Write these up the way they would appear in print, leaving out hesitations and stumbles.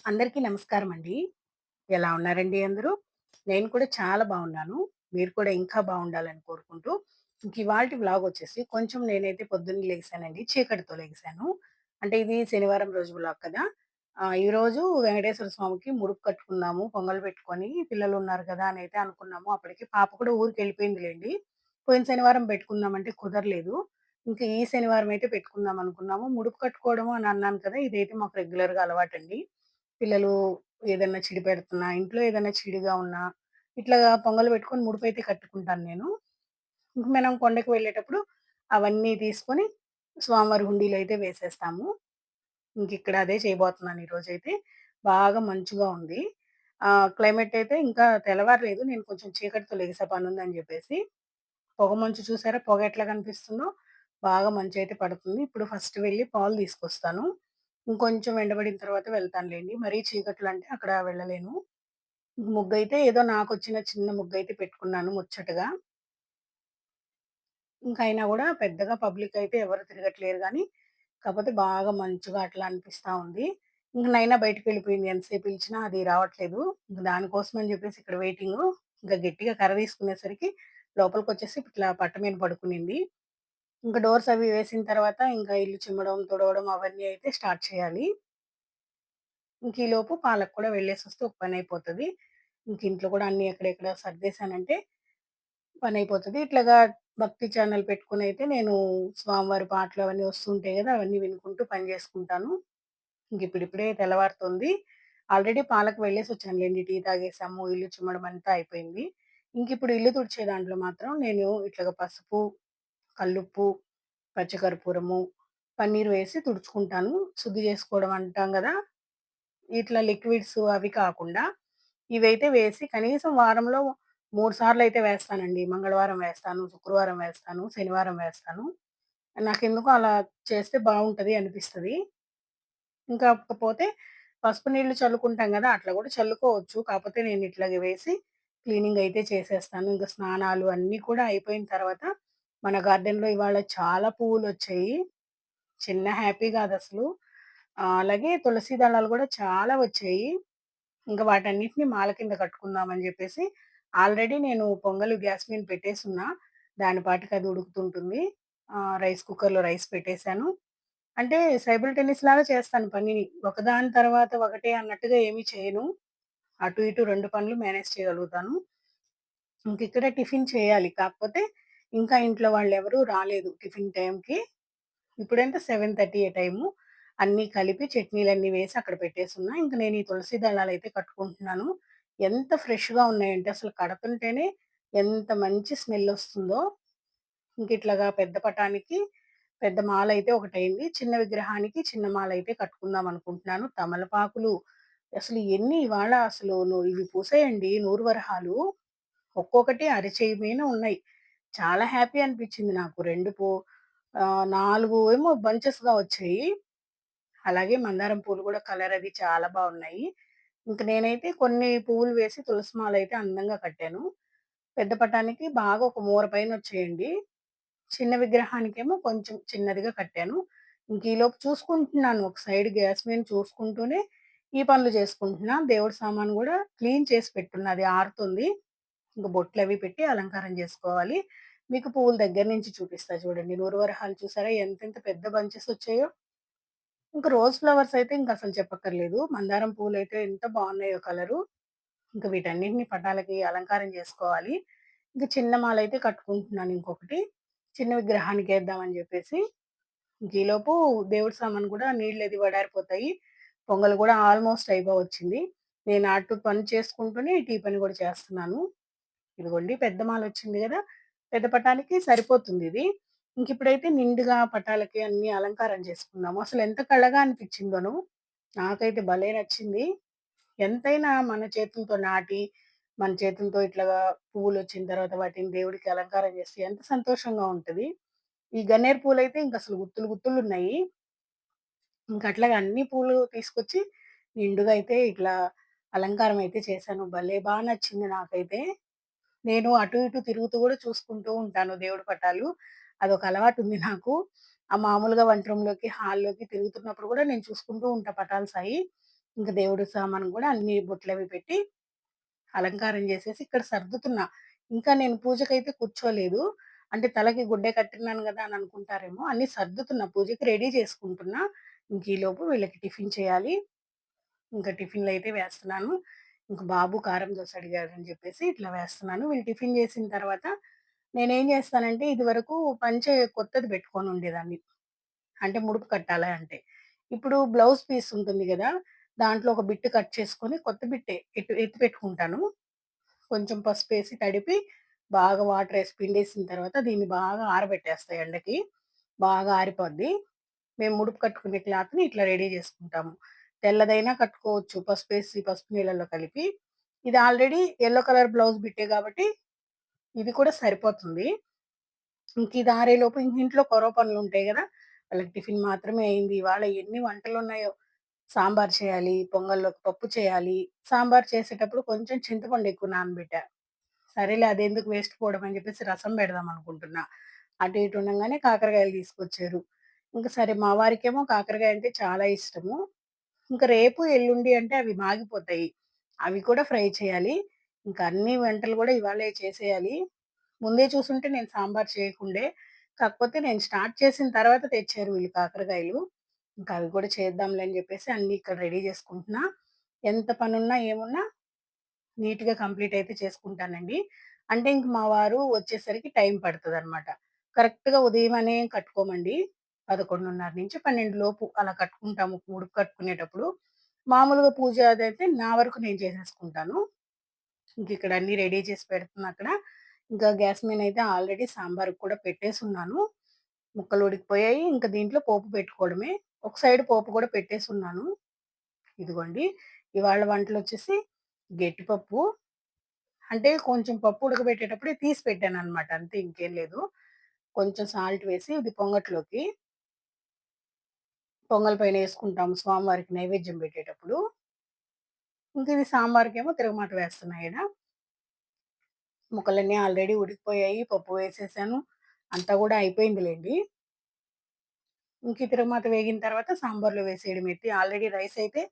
అందరికీ నమస్కారమండి. ఎలా ఉన్నారండి అందరూ? నేను కూడా చాలా బాగున్నాను. మీరు కూడా ఇంకా బాగుండాలని కోరుకుంటూ, ఇంక ఇవాల్టి వ్లాగొచ్చేసి కొంచెం నేనైతే పొద్దున్న లెగిసానండి. చీకటితో లెగిసాను. అంటే ఇది శనివారం రోజు వ్లాగ్ కదా! ఈరోజు వెంకటేశ్వర స్వామికి ముడుపు కట్టుకుందాము, పొంగల్ పెట్టుకొని పిల్లలున్నారు కదా! అనైతే అనుకున్నాము. అప్పటికి పాప కూడా ఊరికెళ్ళిపోయిందిలెండి. పోయిన శనివారం పెట్టుకుందామంటే కుదరలేదు. ఇంక ఈ శనివారం అయితే పెట్టుకుందాం అనుకున్నాము. ముడుపు కట్టుకోవడము అని అన్నాను కదా! ఇదైతే మాకు రెగ్యులర్‌గా అలవాటండి. పిల్లలు ఏదన్నా చిడి పెడుతున్నా, ఇంట్లో ఏదైనా చిడిగా ఉన్నా, ఇట్లాగా పొంగల్ పెట్టుకొని ముడుపైతే కట్టుకుంటాను నేను. ఇంక మనం కొండకి వెళ్ళేటప్పుడు అవన్నీ తీసుకొని స్వామివారి హుండీలో అయితే వేసేస్తాము. ఇంకిక్కడ అదే చేయబోతున్నాను ఈరోజైతే. బాగా మంచుగా ఉంది. క్లైమేట్ అయితే ఇంకా తెల్లవారలేదు. నేను కొంచెం చీకటితో లెగిసా పనుందని జెప్పేసి. పొగమంచు చూసారా? పొగ ఎట్లా కనిపిస్తుందో? బాగా మంచయితే పడుతుంది. ఇప్పుడు ఫస్ట్ వెళ్లి పాలు తీసుకొస్తాను. ఇంకొంచెం ఎండబడిన తర్వాత వెళ్తానులెండి. మరీ చీకట్లో అంటే అక్కడ వెళ్ళలేను. ముగ్గయితే ఏదో నాకొచ్చిన చిన్న ముగ్గయితే పెట్టుకున్నాను ముచ్చటగా. ఇంక అయినా గూడా పెద్దగా పబ్లిక్ అయితే ఎవరు తిరగట్లేరు గానీ, కాపోతే బాగా మంచుగా అట్లా అనిపిస్తా ఉంది. ఇంక నైనా బయటికెళ్ళిపోయింది. ఎంతసేపు పిలిచినా అది రావట్లేదు. ఇంక దానికోసం అని జెప్పేసి ఇక్కడ వెయిటింగు. ఇంక గట్టిగా కర్ర తీసుకునేసరికి లోపలికొచ్చేసి ఇట్లా పట్ట మీద పడుకునింది. ఇంక డోర్స్ అవి వేసిన తర్వాత ఇంకా ఇల్లు చిమ్మడం, తుడవడం అవన్నీ అయితే స్టార్ట్ చేయాలి. ఇంక ఈలోపు పాలకు కూడా వెళ్ళేసొస్తే ఒక పనయిపోతది. ఇంక ఇంట్లో కూడా అన్నీ ఎక్కడెక్కడ సర్దేశానంటే పనయిపోతది. ఇట్లాగా భక్తి ఛానెల్ పెట్టుకొనయితే నేను స్వామివారి పాటలు అవన్నీ వస్తుంటాయి గదా! అవన్నీ వినుకుంటూ పని జేసుకుంటాను. ఇంకిప్పుడిప్పుడే తెల్లవారుతుంది. ఆల్రెడీ పాలకు వెళ్ళేసొచ్చానులెండి. టీ తాగేసాము, ఇల్లు చిమ్మడం అంతా అయిపోయింది. ఇంకిప్పుడు ఇల్లు తుడిచే దాంట్లో మాత్రం నేను ఇట్లాగ పసుపు, కల్లుప్పు, పచ్చికర్పూరము, పన్నీర్ వేసి తుడుచుకుంటాను. శుద్ధి జేసుకోవడం అంటాం గదా! ఇట్లా లిక్విడ్స్ అవి కాకుండా ఇవైతే వేసి కనీసం వారంలో 3 సార్లయితే వేస్తానండి. మంగళవారం వేస్తాను, శుక్రవారం వేస్తాను, శనివారం వేస్తాను. నాకెందుకో అలా చేస్తే బావుంటది అనిపిస్తది. ఇంకా కాకపోతే పసుపు నీళ్లు చల్లుకుంటాం గదా! అట్లా గూడా చల్లుకోవచ్చు. కాపోతే నేను ఇట్లాగ వేసి క్లీనింగ్ అయితే చేసేస్తాను. ఇంక స్నానాలు అన్నీ కూడా అయిపోయిన తర్వాత మన గార్డెన్‌లో ఇవాళ చాలా పువ్వులొచ్చాయి. చిన్న హ్యాపీ గాదసలు. అలాగే తులసి దళాలు గూడా చాలా వచ్చాయి. ఇంక వాటన్నిటిని మాల కింద కట్టుకుందామని జెప్పేసి ఆల్రెడీ నేను పొంగల్ గ్యాస్ మీద పెట్టేసున్నా. దాని పాటికి అది ఉడుకుతుంటుంది. రైస్ కుక్కర్‌లో రైస్ పెట్టేసాను. అంటే సైమల్టేనియస్ లాగా చేస్తాను పనిని. ఒకదాని తర్వాత ఒకటి అన్నట్టుగా ఏమి చేయను. అటు ఇటు 2 పనులు మేనేజ్ చేయగలుగుతాను. ఇంకిక్కడ టిఫిన్ చేయాలి. కాకపోతే ఇంకా ఇంట్లో వాళ్ళెవరూ రాలేదు టిఫిన్ టైంకి. ఇప్పుడెంత 7:30 టైము. అన్నీ కలిపి చట్నీలన్నీ వేసి అక్కడ పెట్టేసున్నా. ఇంక నేను ఈ తులసి దళాలైతే కట్టుకుంటున్నాను. ఎంత ఫ్రెష్‌గా ఉన్నాయంటే అసలు కడుతుంటేనే ఎంత మంచి స్మెల్లొస్తుందో. ఇంకిట్లాగా పెద్ద పటానికి పెద్ద మాలైతే ఒకటయింది. చిన్న విగ్రహానికి చిన్న మాలైతే కట్టుకుందామనుకుంటున్నాను. తమలపాకులు అసలు ఎన్ని ఇవాళ అసలు ఇవి పూసాయండి నూరు వరహాలు. ఒక్కొక్కటి అరచెయ్యి మీన ఉన్నాయి. చాలా హ్యాపీ అనిపిచ్చింది నాకు. 4 ఏమో బంచెస్‌గా వచ్చాయి. అలాగే మందారం పూలు గూడా కలర్ అది చాలా బావున్నాయి. ఇంక నేనైతే కొన్ని పువ్వులు వేసి తులసి మాలైతే అందంగా కట్టాను. పెద్ద పటానికి బాగా ఒక మూర పైనొచ్చాయండి. చిన్న విగ్రహానికేమో కొంచెం చిన్నదిగా కట్టాను. ఇంక ఈలోపు చూసుకుంటున్నాను. ఒక సైడ్ గ్యాస్ మీద చూసుకుంటూనే ఈ పనులు చేసుకుంటున్నా. దేవుడి సామాను గూడా క్లీన్ చేసి పెట్టున్నా. అది ఆరుతుంది. ఇంక బొట్లవి పెట్టి అలంకారం జేసుకోవాలి. మీకు పువ్వుల దగ్గర నుంచి చూపిస్తా చూడండి. నూరువరహాలు చూసారా ఎంతెంత పెద్ద బంచెస్ వచ్చాయో. ఇంక రోజ్ ఫ్లవర్స్ అయితే ఇంకసలు చెప్పక్కర్లేదు. మందారం పూలైతే ఎంత బావున్నాయో కలరు. ఇంక వీటన్నిటిని పటాలకి అలంకారం జేసుకోవాలి. ఇంక చిన్న మాలైతే కట్టుకుంటున్నాను ఇంకొకటి. చిన్న విగ్రహానికేద్దామని జెప్పేసి. ఇంకీలోపు దేవుడి సామాను గూడా నీళ్ళది వడారిపోతాయి. పొంగల్ గూడా ఆల్‌మోస్ట్ అయిపోవచ్చింది. నేను అటు పని చేసుకుంటూనే ఇటు ఈ పని గూడా చేస్తున్నాను. ఇదిగోండి పెద్ద మాలొచ్చింది గదా! పెద్ద పటానికి సరిపోతుందిది. ఇంకిప్పుడైతే నిండుగా పటాలకి అన్నీ అలంకారం చేసుకుందాము. అసలెంత కళగా అనిపిచ్చిందోను. నాకైతే భలే నచ్చింది. ఎంతైనా మన చేతులతో నాటి, మన చేతులతో ఇట్లాగా పువ్వులొచ్చిన తర్వాత వాటిని దేవుడికి అలంకారం చేస్తే ఎంత సంతోషంగా ఉంటది. ఈ గన్నేరు పూలైతే ఇంకసలు గుత్తులు గుత్తులున్నాయి. ఇంకట్లాగా అన్ని పూలు తీసుకొచ్చి నిండుగా అయితే ఇట్లా అలంకారం అయితే చేశాను. భలే నచ్చింది నాకైతే. నేను అటు ఇటు తిరుగుతూ గూడా చూసుకుంటూ ఉంటాను దేవుడి పటాలు. అదొక అలవాటుంది నాకు. మామూలుగా వంట రూమ్‌లోకి, హాల్‌లోకి తిరుగుతున్నప్పుడు గూడా నేను చూసుకుంటూ ఉంటా పటాల సాయి. ఇంక దేవుడి సామాను గూడా అన్ని బొట్లవి పెట్టి, అలంకారం జేసేసి ఇక్కడ సర్దుతున్నా. ఇంకా నేను పూజకైతే కూర్చోలేదు. అంటే తలకి గుడ్డ కట్టినాను గదా అని అనుకుంటారేమో! అన్నీ సర్దుతున్నా. పూజకి రెడీ చేసుకుంటున్నా. ఇంక ఈలోపు వీళ్ళకి టిఫిన్ చేయాలి. ఇంకా టిఫిన్‌లయితే వేస్తున్నాను. ఇంక బాబు కారం దోస అడిగాడని జెప్పేసి ఇట్లా వేస్తున్నాను. వీళ్ళు టిఫిన్ జేసిన తర్వాత నేనేం జేస్తానంటే ఇదివరకు పంచె కొత్తది పెట్టుకొనుండేదాన్ని. అంటే ముడుపు కట్టాలి అంటే. ఇప్పుడు బ్లౌజ్ పీస్ ఉంటుంది గదా! దాంట్లో ఒక బిట్ కట్ చేసుకొని కొత్త బిట్టే ఎత్తి పెట్టుకుంటాను. కొంచెం పసుపేసి తడిపి, బాగా వాటరేసి పిండేసిన తర్వాత దీన్ని బాగా ఆరబెట్టేస్తా ఎండకి. బాగా ఆరిపోద్ది. మేము ముడుపు కట్టుకునే క్లాత్‌ని ఇట్లా రెడీ జేసుకుంటాము. తెల్లదైనా కట్టుకోవచ్చు పసుపేసి, పసుపు నీళ్ళలో కలిపి. ఇది ఆల్రెడీ యెల్లో కలర్ బ్లౌజ్ బిట్టే గాబట్టి, ఇది కూడా సరిపోతుంది. ఇంకిది ఆరేలోపు ఇంట్లో కొరవ పనులుంటాయి గదా! వాళ్ళకి టిఫిన్ మాత్రమే అయింది. ఇవాళ ఎన్ని వంటలున్నాయో. సాంబార్ చేయాలి, పొంగల్లోకి పప్పు చేయాలి. సాంబార్ చేసేటప్పుడు కొంచెం చింతపండు ఎక్కువ నానబెట్టా. సరేలే అదెందుకు వేస్ట్ పోవడం అని జెప్పేసి రసం పెడదాం అనుకుంటున్నా. అటు ఇటు ఉండంగానే కాకరకాయలు తీసుకొచ్చారు. ఇంక సరే మా వారికేమో కాకరకాయ అంటే చాలా ఇష్టము. ఇంక రేపు, ఎల్లుండి అంటే అవి మాగిపోతాయి. అవి కూడా ఫ్రై చేయాలి. ఇంక అన్ని వంటలు గూడా ఇవాళే చేసేయాలి. ముందే చూసుంటే నేను సాంబార్ చేయకుండే. కాకపోతే నేను స్టార్ట్ చేసిన తర్వాత తెచ్చారు వీళ్ళు కాకరకాయలు. ఇంకా అవి కూడా చేద్దాంలే అని జెప్పేసి అన్నీ ఇక్కడ రెడీ జేసుకుంటున్నా. ఎంత పనున్నా, ఏమున్నా నీట్‌గా కంప్లీట్ అయితే చేసుకుంటానండి. అంటే ఇంక మా వారు వచ్చేసరికి టైం పడతదనమాట. కరెక్ట్‌గా ఉదయమనే కట్టుకోమండి. 11:30-12 లోపు అలా కట్టుకుంటాము ముడుపు కట్టుకునేటప్పుడు. మామూలుగా పూజ అదైతే నా వరకు నేను చేసేసుకుంటాను. ఇంకిక్కడ అన్నీ రెడీ చేసి పెడుతున్నా అక్కడ. ఇంకా గ్యాస్ మీదనయితే ఆల్రెడీ సాంబార్‌కి కూడా పెట్టేసున్నాను. ముక్కలు ఉడికిపోయాయి. ఇంక దీంట్లో పోపు పెట్టుకోవడమే. ఒక సైడ్ పోపు గూడా పెట్టేసున్నాను. ఇదిగోండి. ఇవాళ వంటలొచ్చేసి గట్టిపప్పు. అంటే కొంచెం పప్పు ఉడకబెట్టేటప్పుడే తీసి పెట్టాననమాట. అంతే ఇంకేం లేదు. కొంచెం సాల్ట్ వేసి ఇది పొంగట్లోకి పొంగల్ పైన యేసుకుంటాము స్వామివారికి నైవేద్యం పెట్టేటప్పుడు. ఇంక ఇది సాంబార్‌కేమో తిరగమాత వేస్తున్నా ఈడ. ముక్కలన్నీ ఆల్రెడీ ఉడికిపోయాయి. పప్పు వేసేసాను. అంతా గూడా అయిపోయిందిలెండి. ఇంక ఈ తిరగమాత వేగిన తర్వాత సాంబార్‌లో వేసేయడమే. ఆల్రెడీ రైస్ అయితే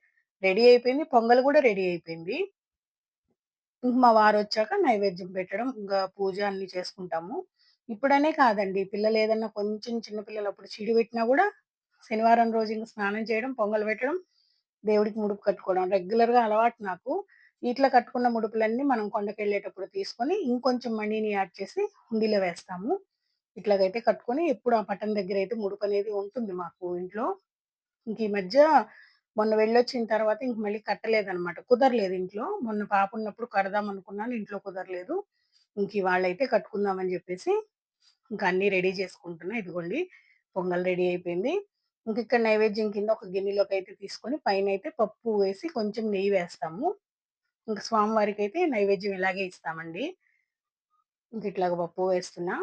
రెడీ అయిపోయింది. పొంగల్ గూడా రెడీ అయిపోయింది. ఇంక మా వారొచ్చాక నైవేద్యం పెట్టడం, ఇంకా పూజ అన్నీ చేసుకుంటాము. ఇప్పుడనే కాదండి, పిల్లలేదన్నా కొంచెం చిన్న పిల్లలప్పుడు చీడి పెట్టినా గూడా శనివారం రోజు ఇంక స్నానం చేయడం, పొంగల్ పెట్టడం, దేవుడికి ముడుపు కట్టుకోవడం. రెగ్యులర్‌గా అలవాటు నాకు. ఇట్లా కట్టుకున్న ముడుపులన్నీ మనం కొండకెళ్ళేటప్పుడు తీసుకొని, ఇంకొంచెం మణిని యాడ్ చేసి హుండీలో వేస్తాము. ఇట్లాగైతే కట్టుకొని ఎప్పుడు ఆ పటం దగ్గరైతే ముడుపనేది ఉంటుంది మాకు ఇంట్లో. ఇంక ఈ మధ్య మొన్న వెళ్ళొచ్చిన తర్వాత ఇంక మళ్ళీ కట్టలేదనమాట. కుదరలేదు ఇంట్లో. మొన్న పాపున్నప్పుడు కడదామనుకున్నాను. ఇంట్లో కుదరలేదు. ఇంక ఇవాళైతే కట్టుకుందామని జెప్పేసి ఇంక అన్నీ రెడీ చేసుకుంటున్నా. ఇదిగోండి పొంగల్ రెడీ అయిపోయింది. ఇంకిక్కడ నైవేద్యం కింద ఒక గిన్నెలోకైతే తీసుకొని పైనైతే పప్పు వేసి కొంచెం నెయ్యి వేస్తాము. ఇంక స్వామివారికైతే నైవేద్యం ఇలాగే ఇస్తామండి. ఇంకిట్లాగ పప్పు వేస్తున్నా.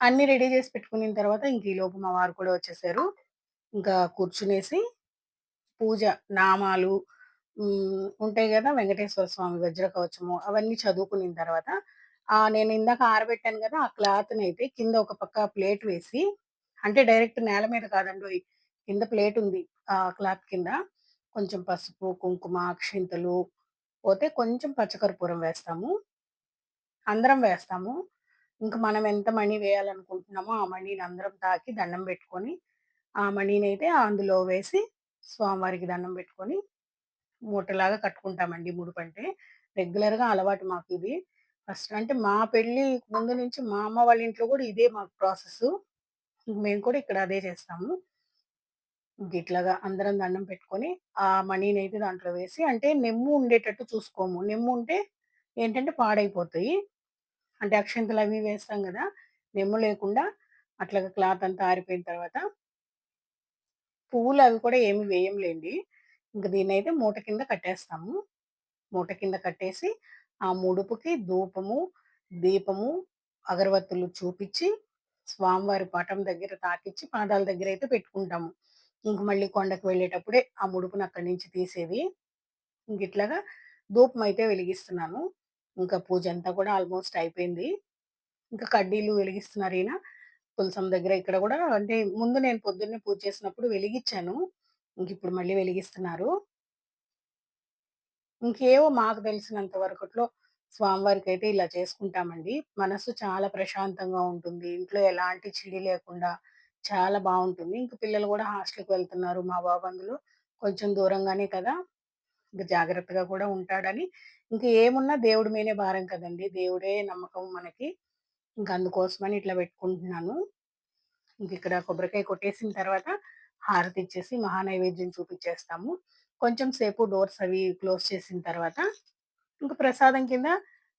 అన్నీ రెడీ జేసి పెట్టుకునిన తర్వాత ఇంక ఈలోపు మా వారు కూడా వచ్చేసారు. ఇంకా కూర్చునేసి పూజ, నామాలు ఉంటాయి గదా! వెంకటేశ్వర స్వామి వజ్ర కవచము అవన్నీ చదువుకునిన తర్వాత నేను ఇందాక ఆరబెట్టాను గదా! ఆ క్లాత్‌నయితే కింద ఒక పక్క ప్లేట్ వేసి అంటే డైరెక్ట్ నేల మీద కాదండోయ్! కింద ప్లేటుంది. క్లాత్ కింద కొంచెం పసుపు, కుంకుమ, అక్షింతలు, పోతే కొంచెం పచ్చకర్పూరం వేస్తాము. అందరం వేస్తాము. ఇంక మనం ఎంత మనీ వేయాలనుకుంటున్నామో ఆ మనీని అందరం తాకి దండం బెట్టుకొని, ఆ మనీనైతే అందులో వేసి స్వామివారికి దండం బెట్టుకొని మూటలాగా కట్టుకుంటామండి ముడుపంటే. రెగ్యులర్‌గా అలవాటు మాకిది. ఫస్ట్ అంటే మా పెళ్లి ముందు నుంచి మా అమ్మ వాళ్ళ ఇంట్లో గూడా ఇదే మాకు ప్రాసెసు. మేము కూడా ఇక్కడ అదే చేస్తాము. ఇంకిట్లాగా అందరం దండం పెట్టుకొని, ఆ మనీనైతే దాంట్లో వేసి అంటే నెమ్ము ఉండేటట్టు చూసుకోము. నెమ్ముంటే ఏంటంటే పాడైపోతాయి. అంటే అక్షింతలవి వేస్తాం గదా! నెమ్ము లేకుండా అట్లాగా క్లాత్ అంతా ఆరిపోయిన తర్వాత పువ్వులు అవి కూడా ఏమి వేయంలేండి. ఇంక దీన్నైతే మూట కింద కట్టేస్తాము. మూట కింద కట్టేసి, ఆ ముడుపుకి ధూపము, దీపము, అగరవత్తులు చూపిచ్చి, స్వామివారి పటం దగ్గర తాకిచ్చి, పాదాల దగ్గరైతే పెట్టుకుంటాము. ఇంక మళ్ళీ కొండకి వెళ్ళేటప్పుడే ఆ ముడుపుని అక్కడి నుంచి తీసేది. ఇంకిట్లాగా ధూపమైతే వెలిగిస్తున్నాను. ఇంకా పూజంతా కూడా ఆల్‌మోస్ట్ అయిపోయింది. ఇంకా కడ్డీలు వెలిగిస్తున్నారీయన. తులసమ్మ దగ్గర ఇక్కడ గూడా అంటే ముందు నేను పొద్దున్నే పూజ చేసినప్పుడు వెలిగిచ్చాను. ఇంకిప్పుడు మళ్ళీ వెలిగిస్తున్నారు. ఇంకేవో మాకు తెలిసినంత వరకట్లో స్వామివారికైతే ఇలా చేసుకుంటామండి. మనసు చాలా ప్రశాంతంగా ఉంటుంది. ఇంట్లో ఎలాంటి చిడి లేకుండా చాలా బావుంటుంది. ఇంక పిల్లలు గూడా హాస్టల్‌కి వెళ్తున్నారు. మా బాబు అందులో కొంచెం దూరంగానే కదా! ఇంక జాగ్రత్తగా కూడా ఉంటాడని ఇంక ఏమున్నా దేవుడి మీనే భారం కదండీ! దేవుడే నమ్మకం మనకి. ఇంక అందుకోసమని ఇట్లా పెట్టుకుంటున్నాను. ఇంకిక్కడ కొబ్బరికాయ కొట్టేసిన తర్వాత హారతిచ్చేసి మహానైవేద్యం చూపిచ్చేస్తాము. కొంచెం సేపు డోర్స్ అవి క్లోజ్ చేసిన తర్వాత ఇంక ప్రసాదం కింద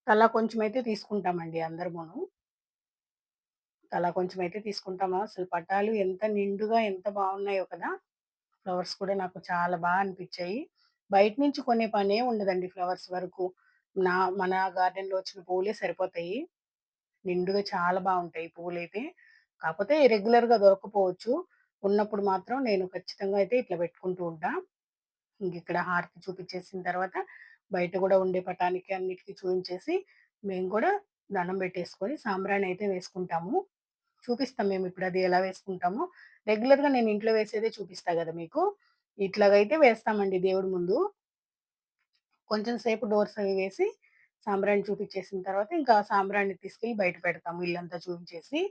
తలా కొంచెమైతే తీసుకుంటామండి అందరమును. తలా కొంచెమైతే తీసుకుంటాము. అసలు పటాలు ఎంత నిండుగా ఎంత బావున్నాయో కదా! ఫ్లవర్స్ కూడా నాకు చాలా అనిపిచ్చాయి. బయట నుంచి కొనే పనే ఉండదండి ఫ్లవర్స్ వరకు. మన గార్డెన్‌లో వచ్చిన పువ్వులే సరిపోతాయి. నిండుగా చాలా బావుంటాయి పువ్వులైతే. కాపోతే రెగ్యులర్‌గా దొరక్కపోవచ్చు. ఉన్నప్పుడు మాత్రం నేను ఖచ్చితంగా అయితే ఇట్లా పెట్టుకుంటూ ఉంటా. ఇంకిక్కడ హారతి చూపిచ్చేసిన తర్వాత బయట గూడా ఉండే పటానికి అన్నిటికి చూయించేసి, మేము కూడా దండం పెట్టేసుకొని సాంబ్రాణి అయితే వేసుకుంటాము. చూపిస్తాం మేమిప్పుడది ఎలా వేసుకుంటామో. రెగ్యులర్‌గా నేను ఇంట్లో వేసేదే చూపిస్తా గదా మీకు. ఇట్లాగైతే వేస్తామండి దేవుడి ముందు. కొంచెం సేపు డోర్స్ అవి వేసి, సాంబ్రాణి చూపిచ్చేసిన తర్వాత, ఇంకా సాంబ్రాణి తీసుకెళ్ళి బయట పెడతాము ఇల్లంతా చూయించేసి.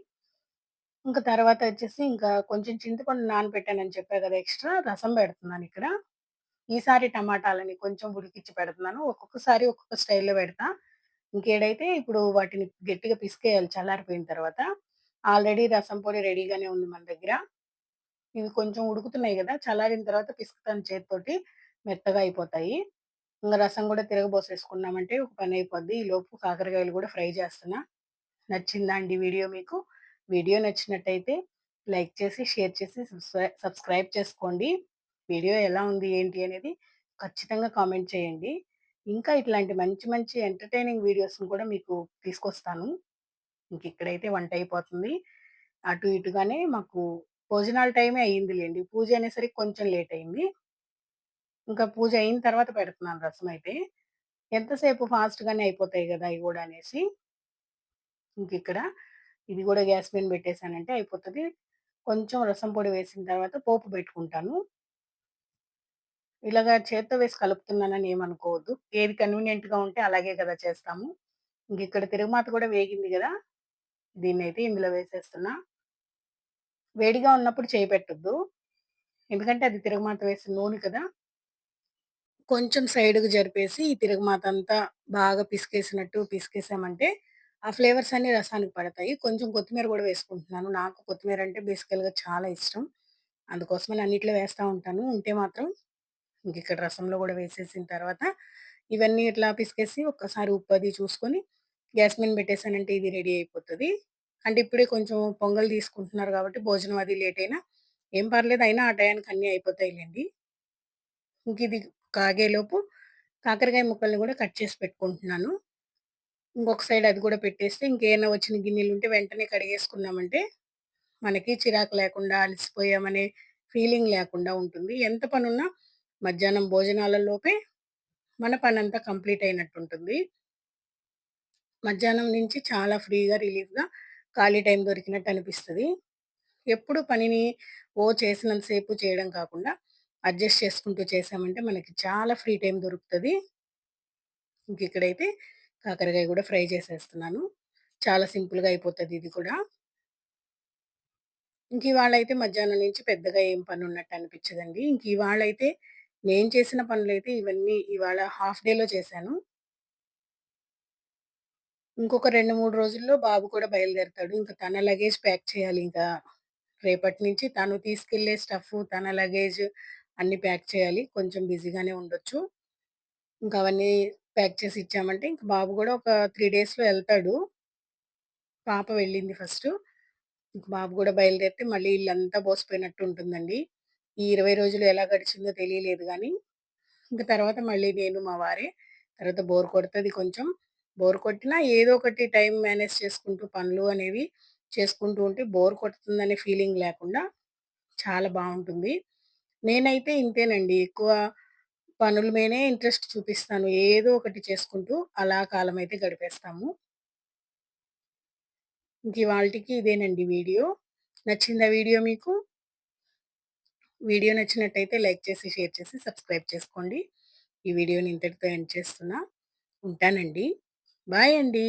ఇంక తర్వాతొచ్చేసి ఇంకా కొంచెం చింతపండు నానబెట్టానని చెప్పా గదా! ఎక్స్‌ట్రా రసం పెడుతున్నానిక్కడ. ఈసారి టమాటాలని కొంచెం ఉడికిచ్చి పెడుతున్నాను. ఒక్కొక్కసారి ఒక్కొక్క స్టైల్‌లో పెడతా. ఇంకేడైతే ఇప్పుడు వాటిని గట్టిగా పిసికేయాలి చల్లారిపోయిన తర్వాత. ఆల్రెడీ రసం పొడి రెడీగానే ఉంది మన దగ్గర. ఇవి కొంచెం ఉడుకుతున్నాయి గదా! చల్లారిన తర్వాత పిసుకుతాను చేత్తోటి. మెత్తగా అయిపోతాయి. ఇంగ రసం గూడా తిరగబోసేసుకున్నామంటే ఒక పనయిపోద్ది. ఈలోపు కాకరకాయలు గూడా ఫ్రై చేస్తున్నా. నచ్చిందా అండి వీడియో మీకు? వీడియో నచ్చినట్టయితే లైక్ చేసి, షేర్ చేసి, సబ్స్క్రైబ్ చేసుకోండి. వీడియో ఎలా ఉంది, ఏంటి అనేది ఖచ్చితంగా కామెంట్ చేయండి. ఇంకా ఇట్లాంటి మంచి మంచి ఎంటర్‌టైనింగ్ వీడియోస్‌ని కూడా మీకు తీసుకొస్తాను. ఇంకిక్కడైతే వంటయిపోతుంది. అటు ఇటుగానే మాకు భోజనాల టైమే అయిందిలెండి. పూజ అనేసరికి కొంచెం లేట్ అయింది. ఇంకా పూజ అయిన తర్వాత పెడుతున్నాను రసమైతే. ఎంతసేపు ఫాస్ట్‌గానే అయిపోతాయి గదా! అయి గూడా అనేసి. ఇంకిక్కడ ఇది గూడా గ్యాస్ మీద పెట్టేసానంటే అయిపోతది. కొంచెం రసం పొడి వేసిన తర్వాత పోపు పెట్టుకుంటాను. ఇలాగ చేత్తో వేసి కలుపుతున్నానని ఏమనుకోవద్దు. ఏది కన్వీనియంట్‌గా ఉంటే అలాగే గదా చేస్తాము. ఇంకిక్కడ తిరగమాత కూడా వేగింది గదా! దీన్నైతే ఇందులో వేసేస్తున్నా. వేడిగా ఉన్నప్పుడు చేయి పెట్టొద్దు. ఎందుకంటే అది తిరగమాత వేసిన నూనె కదా! కొంచెం సైడ్‌కి జరిపేసి ఈ తిరగమాతంతా బాగా పిసికేసినట్టు పిసికేసామంటే, ఆ ఫ్లేవర్స్ అన్నీ రసానికి పడతాయి. కొంచెం కొత్తిమీర గూడా వేసుకుంటున్నాను. నాకు కొత్తిమీర అంటే బేసికల్‌గా చాలా ఇష్టం. అందుకోసమని అన్నిట్లో వేస్తా ఉంటాను. ఉంటే మాత్రం ఇంకిక్కడ రసంలో గూడా వేసేసిన తర్వాత, ఇవన్నీ ఇట్లా పిసికేసి ఒక్కసారి ఉప్పది చూసుకొని, గ్యాస్ మీద పెట్టేసానంటే ఇది రెడీ అయిపోతది. అంటే ఇప్పుడే కొంచెం పొంగల్ తీసుకుంటున్నారు గాబట్టి, భోజనం అది లేట్ అయినా ఏం పర్లేదు. అయినా ఆ టయానికి అన్నీ అయిపోతాయిలెండి. ఇంకిది కాగేలోపు కాకరకాయ ముక్కల్ని గూడా కట్ చేసి పెట్టుకుంటున్నాను. ఇంకొక సైడ్ అది గూడా పెట్టేస్తే ఇంకేయన్నా వచ్చిన గిన్నెలుంటే వెంటనే కడిగేసుకున్నామంటే, మనకి చిరాకు లేకుండా, అలసిపోయామనే ఫీలింగ్ లేకుండా ఉంటుంది. ఎంత పనున్నా మధ్యాహ్నం భోజనాల లోపే మన పనంతా కంప్లీట్ అయినట్టుంటుంది. మధ్యాహ్నం నుంచి చాలా ఫ్రీగా, రిలీఫ్‌గా ఖాళీ టైం దొరికినట్టు అనిపిస్తది. ఎప్పుడు పనిని చేసినంత సేపు చేయడం కాకుండా, అడ్జస్ట్ చేసుకుంటూ చేశామంటే మనకి చాలా ఫ్రీ టైమ్ దొరుకుతది. ఇంకిక్కడైతే కాకరకాయ గూడా ఫ్రై చేసేస్తున్నాను. చాలా సింపుల్‌గా అయిపోతది ఇది కూడా. ఇంకివాళైతే మధ్యాహ్నం నుంచి పెద్దగా ఏం పనున్నట్టు అనిపిచ్చదండి. ఇంకివాళైతే నేను చేసిన పనులైతే ఇవన్నీ ఇవాళ హాఫ్ డేలో చేశాను. ఇంకొక 2, 3 రోజుల్లో బాబు కూడా బయలుదేరతాడు. ఇంక తన లగేజ్ ప్యాక్ చేయాలింకా. రేపటి నుంచి తను తీసుకెళ్ళే స్టఫు, తన లగేజ్ అన్నీ ప్యాక్ చేయాలి. కొంచెం బిజీగానే ఉండొచ్చు. ఇంక అవన్నీ ప్యాక్ చేసి ఇచ్చామంటే ఇంక బాబు గూడా ఒక 3 డేస్‌లో ఎళ్తాడు. పాప వెళ్ళింది ఫస్టు. ఇంక బాబు గూడా బయలుదేరితే మళ్ళీ ఇల్లంతా బోసిపోయినట్టు ఉంటుందండి. ఈ 20 రోజులు ఎలా గడిచిందో తెలియలేదు గానీ, ఇంక తర్వాత మళ్ళీ నేను, మా వారే. తర్వాత బోర్ కొడతది కొంచెం. బోర్ కొట్టినా ఏదో ఒకటి టైం మేనేజ్ చేసుకుంటూ పనులు అనేవి చేసుకుంటూ ఉంటే బోర్ కొడుతుందనే ఫీలింగ్ లేకుండా చాలా బావుంటుంది. నేనైతే ఇంతేనండి. ఎక్కువ పనుల మీనే ఇంట్రెస్ట్ చూపిస్తాను. ఏదో ఒకటి చేసుకుంటూ అలా కాలమైతే గడిపేస్తాము. ఇంకివాల్టికి ఇదేనండి వీడియో. నచ్చిందా వీడియో మీకు? వీడియో నచ్చినట్టయితే లైక్ చేసి, షేర్ చేసి, సబ్స్క్రైబ్ చేసుకోండి. ఈ వీడియోని ఇంతటితో ఎండ్ చేస్తున్నా. ఉంటానండి. బాయ్ అండి.